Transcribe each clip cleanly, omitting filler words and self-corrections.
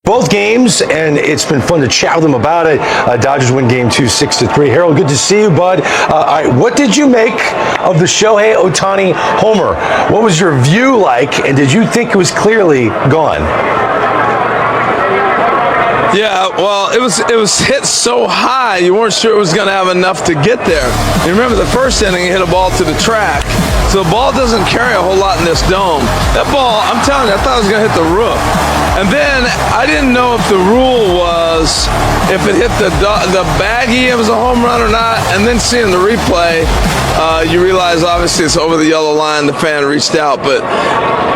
Both games, and it's been fun to chat with them about it. Dodgers win game 2, 6-3. Harold, good to see you, bud. All right, what did you make of the Shohei Ohtani homer? What was your view like, and did you think it was clearly gone? Yeah, well, it was hit so high, you weren't sure it was going to have enough to get there. You remember the first inning, he hit a ball to the track, so the ball doesn't carry a whole lot in this dome. That ball, I'm telling you, I thought it was going to hit the roof. And then I didn't know if the rule was if it hit the baggie, it was a home run or not. And then seeing the replay, you realize obviously it's over the yellow line. The fan reached out, but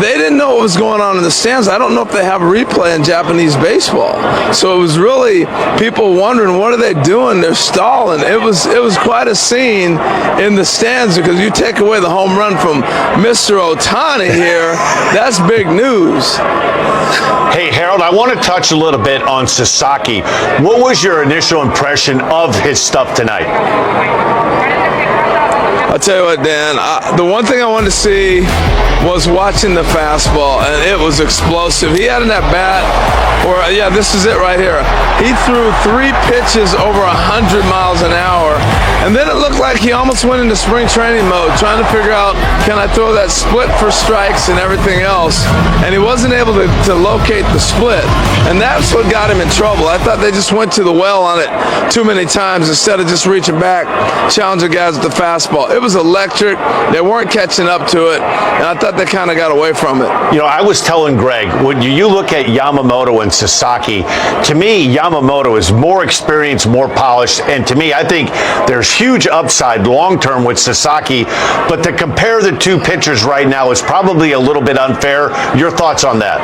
they didn't know what was going on in the stands. I don't know if they have a replay in Japanese baseball. So it was really people wondering, what are they doing? They're stalling. It was quite a scene in the stands, because you take away the home run from Mr. Ohtani here, that's big news. Hey, Harold, I want to touch a little bit on Sasaki. What was your initial impression of his stuff tonight? I'll tell you what, Dan, the one thing I wanted to see was watching the fastball, and it was explosive. He had in that bat, yeah, this is it right here. He threw 3 pitches over 100 miles an hour, and then it looked like he almost went into spring training mode, trying to figure out, can I throw that split for strikes and everything else? And he wasn't able to locate the split, and that's what got him in trouble. I thought they just went to the well on it too many times instead of just reaching back, challenging guys with the fastball. It was electric. They weren't catching up to it, and I thought they kind of got away from it. You know, I was telling Greg, when you look at Yamamoto and Sasaki, to me, Yamamoto is more experienced, more polished, and to me, I think there's huge upside long-term with Sasaki, but to compare the two pitchers right now is probably a little bit unfair. Your thoughts on that?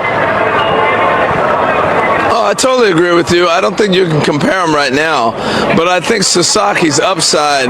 I totally agree with you. I don't think you can compare them right now, but I think Sasaki's upside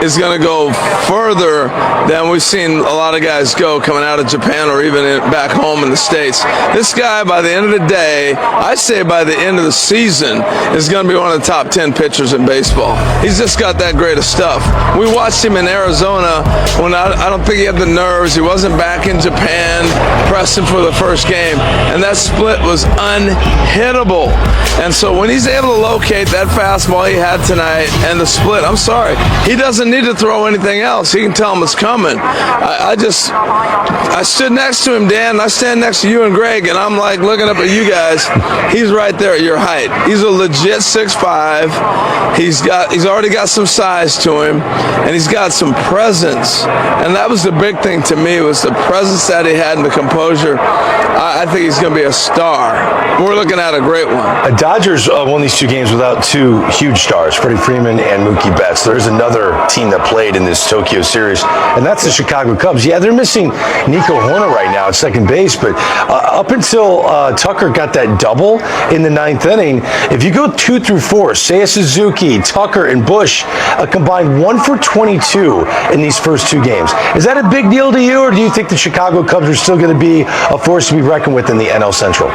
is going to go further than we've seen a lot of guys go coming out of Japan or even back home in the States. This guy, by the end of the day, I say by the end of the season, is going to be one of the top 10 pitchers in baseball. He's just got that great of stuff. We watched him in Arizona when I don't think he had the nerves. He wasn't back in Japan pressing for the first game, and that split was unhittable. And so when he's able to locate that fastball he had tonight and the split, I'm sorry, he doesn't need to throw anything else. He can tell him it's coming. I stood next to him, Dan, and I stand next to you and Greg, and I'm like looking up at you guys. He's right there at your height. He's a legit 6'5". He's already got some size to him, and he's got some presence. And that was the big thing to me, was the presence that he had and the composure. I think he's going to be a star. We're looking at a great one. Dodgers won these 2 games without 2 huge stars, Freddie Freeman and Mookie Betts. There's another team that played in this Tokyo series, and that's the Chicago Cubs. Yeah, they're missing Nico Horner right now at second base, but up until Tucker got that double in the 9th inning, if you go 2 through 4, Seiya Suzuki, Tucker, and Bush combined 1 for 22 in these first 2 games. Is that a big deal to you, or do you think the Chicago Cubs are still going to be a force to be reckoned with in the NL Central?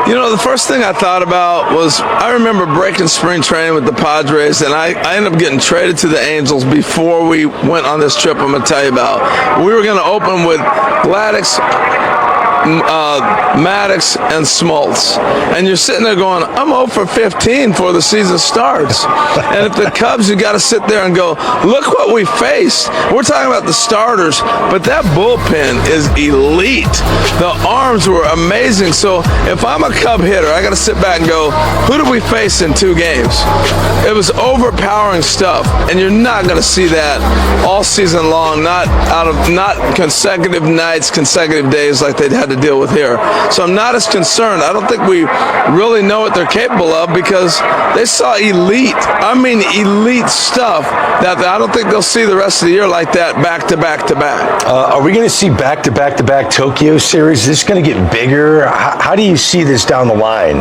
You know, the first thing I thought about was, I remember breaking spring training with the Padres, and I ended up getting traded to the Angels before we went on this trip I'm going to tell you about. We were going to open with Gladys, Maddox, and Smoltz. And you're sitting there going, I'm 0 for 15 before the season starts. And if the Cubs, you got to sit there and go, look what we faced. We're talking about the starters, but that bullpen is elite. The arms were amazing. So if I'm a Cub hitter, I got to sit back and go, who did we face in 2 games? It was overpowering stuff, and you're not going to see that all season long, not consecutive nights, consecutive days like they'd had to deal with here. So I'm not as concerned. I don't think we really know what they're capable of, because they saw elite stuff that I don't think they'll see the rest of the year like that, back to back to back. Are we going to see back to back to back Tokyo series? Is this going to get bigger? How do you see this down the line?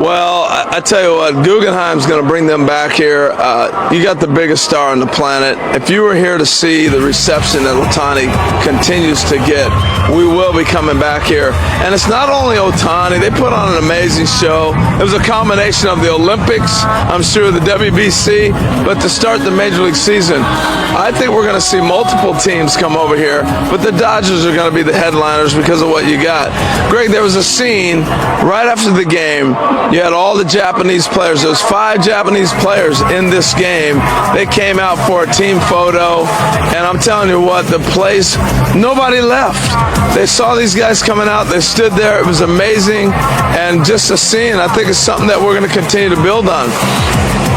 Well, I tell you what, Guggenheim's going to bring them back here. You got the biggest star on the planet. If you were here to see the reception that Ohtani continues to get, we will be coming back here. And it's not only Ohtani. They put on an amazing show. It was a combination of the Olympics, I'm sure the WBC, but to start the Major League season, I think we're going to see multiple teams come over here, but the Dodgers are going to be the headliners because of what you got. Greg, there was a scene right after the game. You had all the Japanese players. There was 5 Japanese players in this game. They came out for a team photo, and I'm telling you what, the place, nobody left. They saw these guys coming out. They stood there. It was amazing, and just a scene, I think it's something that we're going to continue to build on.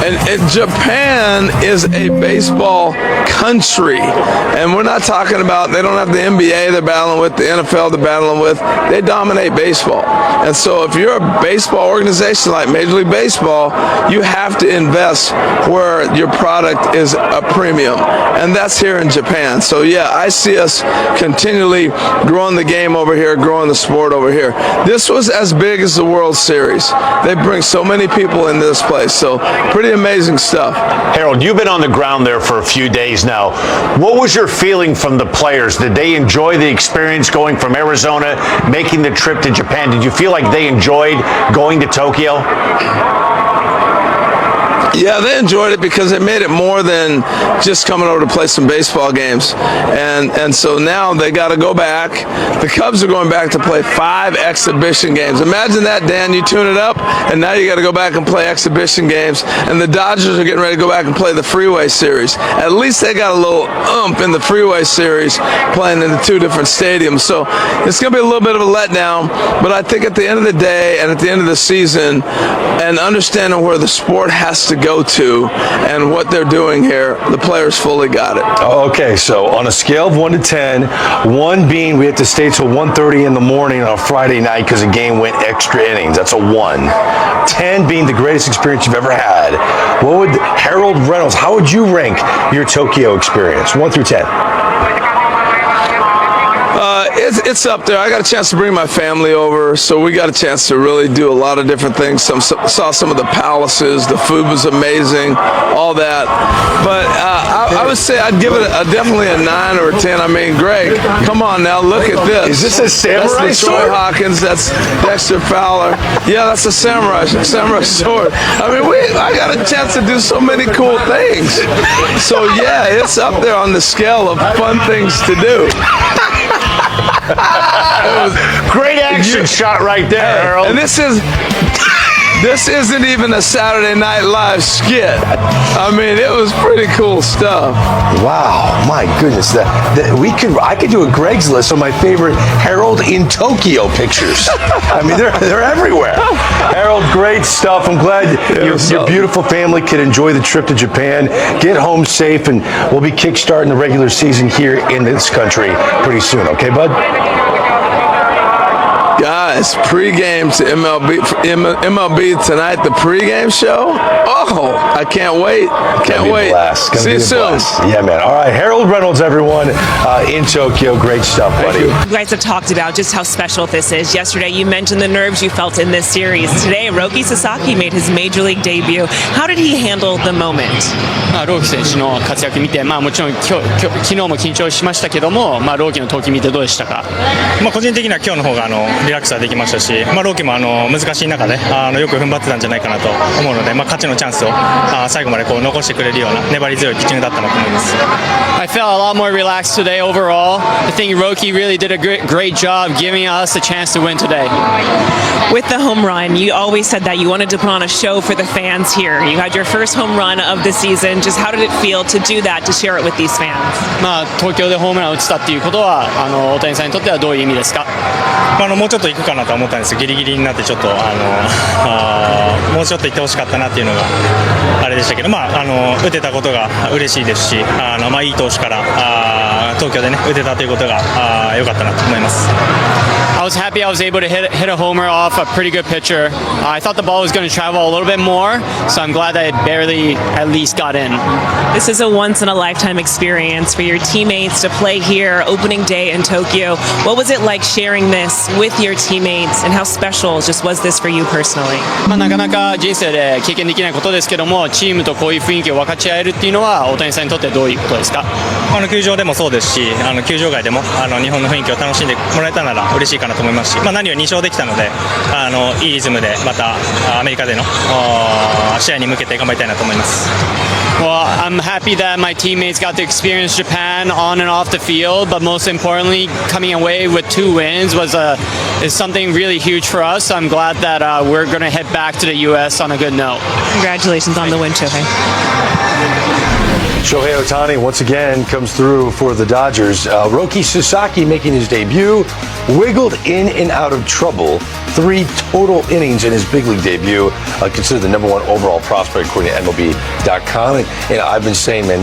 And Japan is a baseball country, and we're not talking about, they don't have the NBA they're battling with, the NFL they're battling with. They dominate baseball. And so if you're a baseball organization like Major League Baseball, you have to invest where your product is a premium, and that's here in Japan. So yeah, I see us continually growing the game over here, growing the sport over here. This was as big as the World Series. They bring so many people in this place, so pretty amazing stuff. Harold, you've been on the ground there for a few days now. What was your feeling from the players? Did they enjoy the experience going from Arizona, making the trip to Japan? Did you feel like they enjoyed going to Tokyo? Yeah, they enjoyed it because it made it more than just coming over to play some baseball games. And so now they got to go back. The Cubs are going back to play 5 exhibition games. Imagine that, Dan. You tune it up, and now you got to go back and play exhibition games. And the Dodgers are getting ready to go back and play the Freeway Series. At least they got a little in the Freeway Series playing in the 2 different stadiums. So it's going to be a little bit of a letdown. But I think at the end of the day and at the end of the season, and understanding where the sport has to go to and what they're doing here, the players fully got it. Okay, so on a scale of 1 to 10, 1 being we had to stay till 1:30 in the morning on a Friday night because the game went extra innings. That's a 1. 10 being the greatest experience you've ever had. What would Harold Reynolds, how would you rank your Tokyo experience? 1 through 10. It's up there. I got a chance to bring my family over, so we got a chance to really do a lot of different things. Saw some of the palaces. The food was amazing, all that. But I would say I'd give it definitely a 9 or a 10. I mean, Greg, come on now, look at this. Is this a samurai that's sword? Troy Hawkins. That's Dexter Fowler. Yeah, that's a samurai sword. I mean, I got a chance to do so many cool things. So yeah, it's up there on the scale of fun things to do. Great action shot right there, Harold. And this isn't even a Saturday Night Live skit. I mean, it was pretty cool stuff. Wow, my goodness! I could do a Greg's list of my favorite Harold in Tokyo pictures. I mean, they're everywhere. Harold, great stuff. I'm glad your beautiful family could enjoy the trip to Japan. Get home safe, and we'll be kickstarting the regular season here in this country pretty soon. Okay, bud? Guys, pregame to MLB tonight, the pregame show. Oh, I can't wait. Can't wait. See you soon. Yeah, man. All right, Harold Reynolds, everyone, in Tokyo. Great stuff, buddy. You guys have talked about just how special this is. Yesterday, you mentioned the nerves you felt in this series. Today, Roki Sasaki made his major league debut. How did he handle the moment? ローキ選手の活躍見て、もちろん昨日も緊張しましたけども、ローキの投球見てどうでしたか？個人的には今日の方がリラックスはできましたし、ローキも難しい中でよく踏ん張ってたんじゃないかなと思うので、勝ちのチャンスを最後まで残してくれるような粘り強いピッチングだったなと思います。I felt a lot more relaxed today overall. I think Roki really did a great job giving us a chance to win today. With the home run, you always said that you wanted to put on a show for the fans here. You had your first home run of the season. Just how did it feel to do that, to share it with these fans? 東京でホームランを打ったっていうことは大谷さんにとってはどういう意味ですか？もうちょっと行くかなと思ったんですけど、ギリギリになってちょっともうちょっと行ってほしかったなっていうのがあれでしたけど、打てたことが嬉しいですし、いい投手から東京でね打てたということが良かったなと思います。I was happy I was able to hit a homer off a pretty good pitcher. I thought the ball was going to travel a little bit more, so I'm glad that it barely at least got in. This is a once-in-a-lifetime experience for your teammates to play here, opening day in Tokyo. What was it like sharing this with your teammates, and how special just was this for you personally? なかなか人生で経験できないことですけども、チームとこういう雰囲気を分かち合えるっていうのは大谷さんにとってどういうことですか？球場でもそうですし、球場外でも日本の雰囲気を楽しんでもらえたなら嬉しいかなと思いますし、何より2勝できたので、いいリズムでまたアメリカでの試合に向けて頑張りたいなと思います。Well, I'm happy that my teammates got to experience Japan on and off the field, but most importantly, coming away with 2 wins is something really huge for us. I'm glad that we're going to head back to the U.S. on a good note. Congratulations on the win, Shohei. Shohei Ohtani once again comes through for the Dodgers. Roki Sasaki making his debut, wiggled in and out of trouble. 3 total innings in his big league debut. Considered the #1 overall prospect according to MLB.com. And I've been saying, man,